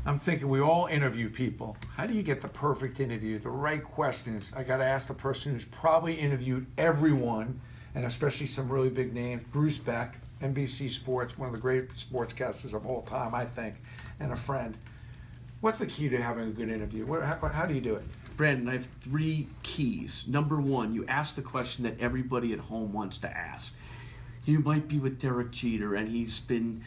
I'm thinking we all interview people. How do you get the perfect interview, the right questions? I got to ask the person who's probably interviewed everyone, and especially some really big names. Bruce Beck, NBC Sports, one of the great sportscasters of all time, I think, and a friend. What's the key to having a good interview? How do you do it? Brandon, I have 3 keys. Number 1, you ask the question that everybody at home wants to ask. You might be with Derek Jeter, and he's been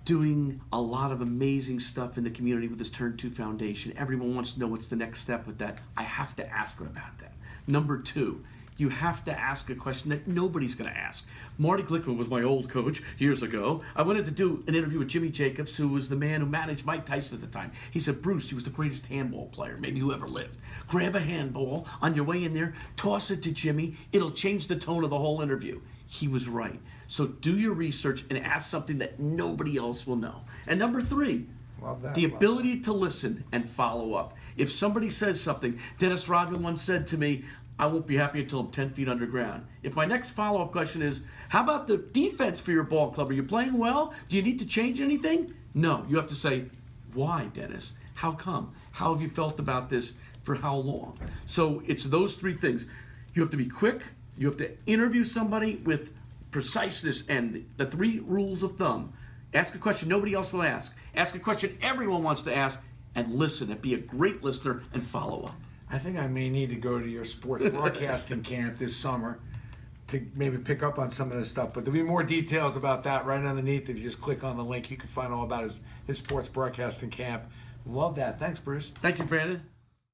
doing a lot of amazing stuff in the community with his Turn 2 Foundation. Everyone wants to know what's the next step with that. I have to ask him about that. Number 2, you have to ask a question that nobody's going to ask. Marty Glickman was my old coach years ago. I wanted to do an interview with Jimmy Jacobs, who was the man who managed Mike Tyson at the time. He said, Bruce, he was the greatest handball player maybe who ever lived. Grab a handball on your way in there, toss it to Jimmy. It'll change the tone of the whole interview. He was right. So do your research and ask something that nobody else will know. And number 3, Love that. the ability to listen and follow up. If somebody says something, Dennis Rodman once said to me, I won't be happy until I'm 10 feet underground. If my next follow-up question is, how about the defense for your ball club? Are you playing well? Do you need to change anything? No, you have to say, why, Dennis? How come? How have you felt about this for how long? So it's those 3 things. You have to be quick. You have to interview somebody with preciseness and the 3 rules of thumb. Ask a question nobody else will ask. Ask a question everyone wants to ask, and listen and be a great listener and follow up. I think I may need to go to your sports broadcasting camp this summer to maybe pick up on some of this stuff. But there'll be more details about that right underneath. If you just click on the link, you can find all about his sports broadcasting camp. Love that. Thanks, Bruce. Thank you, Brandon.